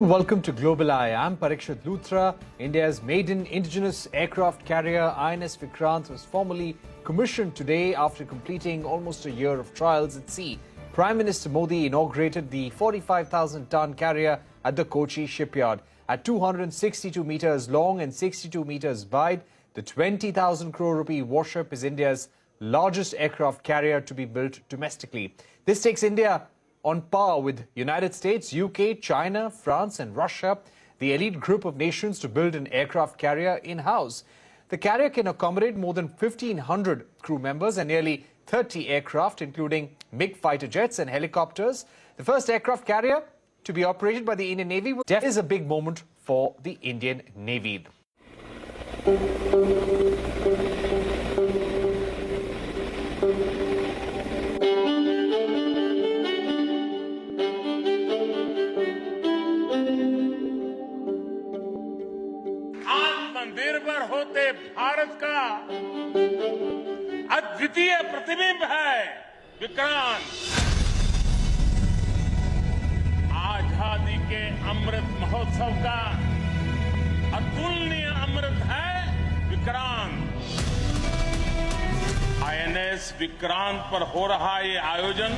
Welcome to Global Eye. I'm Parikshit Luthra. India's maiden indigenous aircraft carrier INS Vikrant was formally commissioned today after completing almost a year of trials at sea. Prime Minister Modi inaugurated the 45,000-ton carrier at the Kochi Shipyard. At 262 meters long and 62 meters wide, the 20,000 crore rupee Warship is India's largest aircraft carrier to be built domestically. This takes India on par with United States, UK, China, France and Russia, the elite group of nations to build an aircraft carrier in-house. The carrier can accommodate more than 1,500 crew members and nearly 30 aircraft, including MiG fighter jets and helicopters. The first aircraft carrier to be operated by the Indian Navy is a big moment for the Indian Navy. आत्मनिर्भर होते भारत का अद्वितीय प्रतिबिंब है विक्रांत। आजादी के अमृत महोत्सव का अतुलनीय अमृत है विक्रांत। आईएनएस विक्रांत पर हो रहा ये आयोजन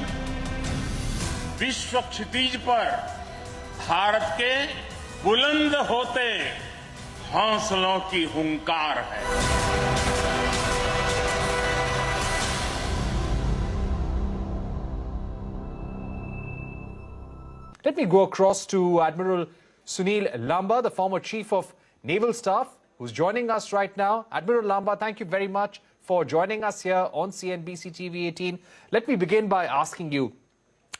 विश्व क्षितिज पर भारत के बुलंद होते हौसलों की हुंकार है। Let me go across to Admiral Sunil Lanba, the former Chief of Naval Staff, who's joining us right now. Admiral Lanba, thank you very much for joining us here on CNBC TV 18. Let me begin by asking you,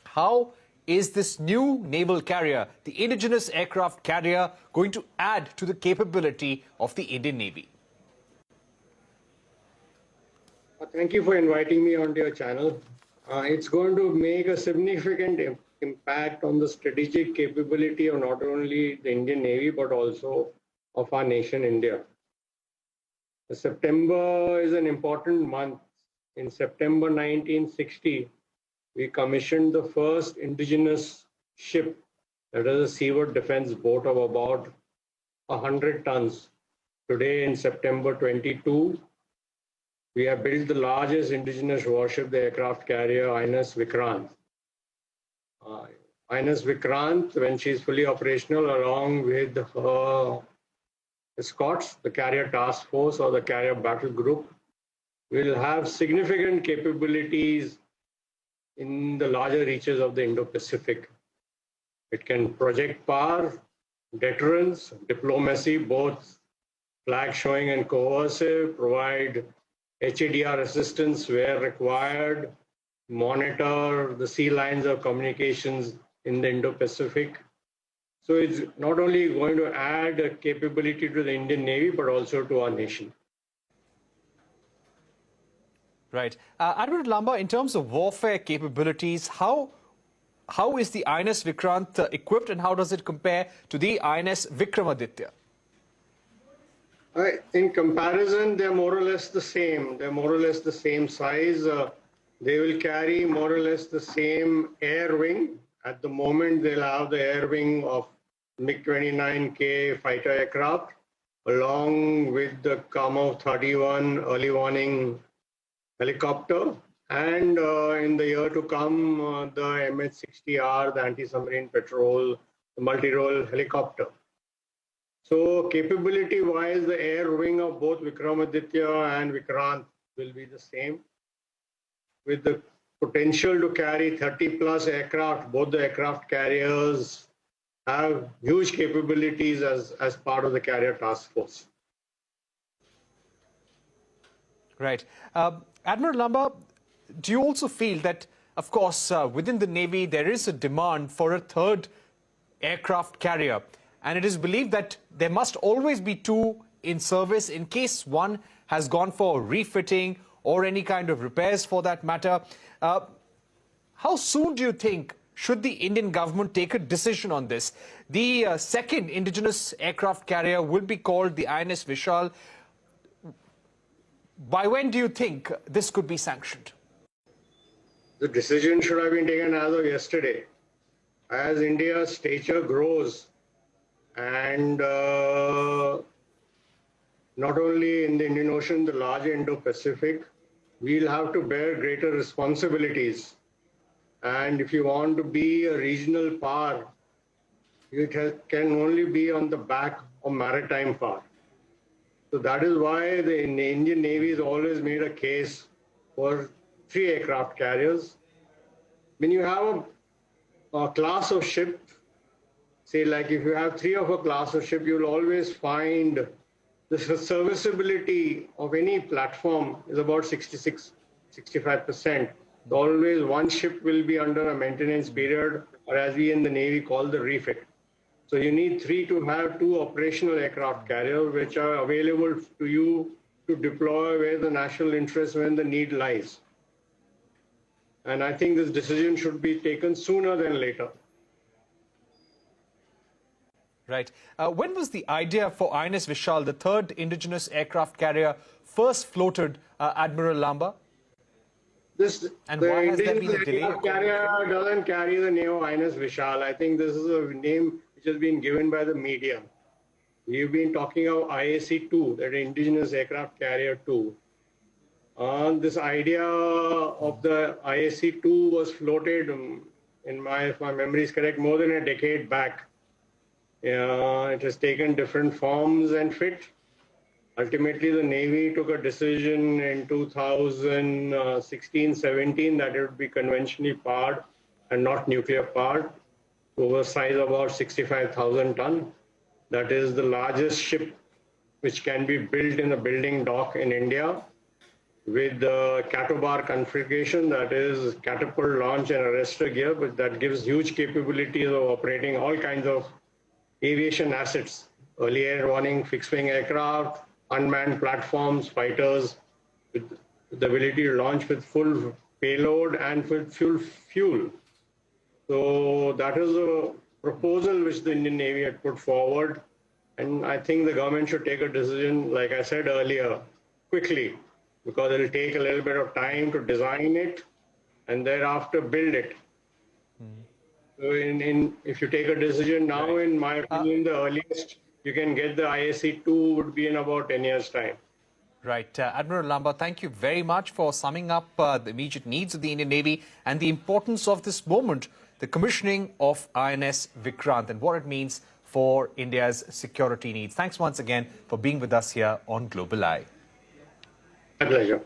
how is this new naval carrier, the indigenous aircraft carrier, going to add to the capability of the Indian Navy? Thank you for inviting me onto your channel. It's going to make a significant impact on the strategic capability of not only the Indian Navy, but also of our nation, India. September is an important month. In September 1960, we commissioned the first indigenous ship, that is a seaward defense boat of about 100 tons. Today, in September 22, we have built the largest indigenous warship, the aircraft carrier INS Vikrant. INS Vikrant, when she is fully operational, along with her escorts, the carrier task force or the carrier battle group, will have significant capabilities in the larger reaches of the Indo-Pacific. It can project power, deterrence, diplomacy, both flag showing and coercive, provide HADR assistance where required, monitor the sea lines of communications in the Indo-Pacific. So it's not only going to add a capability to the Indian Navy, but also to our nation. Right. Admiral Lanba, in terms of warfare capabilities, how is the INS Vikrant equipped and how does it compare to the INS Vikramaditya? In comparison, they're more or less the same. They're more or less the same size. They will carry more or less the same air wing. At the moment, they'll have the air wing of MiG-29K fighter aircraft, along with the Kamo 31 early warning helicopter, and in the year to come, the MH-60R, the anti-submarine patrol, the multi-role helicopter. So capability-wise, the air wing of both Vikramaditya and Vikrant will be the same, with the potential to carry 30-plus aircraft. Both the aircraft carriers have huge capabilities as part of the carrier task force. Right. Admiral Lanba, do you also feel that, of course, within the Navy, there is a demand for a third aircraft carrier, and it is believed that there must always be two in service in case one has gone for refitting or any kind of repairs for that matter. How soon do you think should the Indian government take a decision on this? The second indigenous aircraft carrier will be called the INS Vishal. By when do you think this could be sanctioned? The decision should have been taken as of yesterday. As India's stature grows, And not only in the Indian Ocean, the large Indo-Pacific, we'll have to bear greater responsibilities. And if you want to be a regional power, it can only be on the back of maritime power. So that is why the Indian Navy has always made a case for 3 aircraft carriers. When you have a class of ship, say like if you have 3 of a class of ship, you'll always find the serviceability of any platform is about 65%. So always one ship will be under a maintenance period, or as we in the Navy call the refit. So you need 3 to have 2 operational aircraft carriers which are available to you to deploy where the national interest, when the need lies. And I think this decision should be taken sooner than later. Right. When was the idea for INS Vishal, the 3rd indigenous aircraft carrier, first floated, Admiral Lamba? And why has there been a delay? The carrier doesn't carry the name of INS Vishal. I think this is a name which has been given by the media. We've been talking of IAC-2, that Indigenous Aircraft Carrier 2. This idea of the IAC-2 was floated, if my memory is correct, more than a decade back. It has taken different forms and fit. Ultimately, the Navy took a decision in 2016-17 that it would be conventionally powered and not nuclear powered, over a size of about 65,000 ton. That is the largest ship which can be built in a building dock in India with the catobar configuration, that is catapult, launch and arrestor gear, but that gives huge capabilities of operating all kinds of aviation assets, early air warning, fixed-wing aircraft, unmanned platforms, fighters, with the ability to launch with full payload and with fuel. So that is a proposal which the Indian Navy had put forward. And I think the government should take a decision, like I said earlier, quickly, because it will take a little bit of time to design it and thereafter build it. So if you take a decision now, in my opinion, the earliest you can get the IAC-2 would be in about 10 years' time. Right. Admiral Lamba, thank you very much for summing up the immediate needs of the Indian Navy and the importance of this moment, the commissioning of INS Vikrant, and what it means for India's security needs. Thanks once again for being with us here on Global Eye. My pleasure.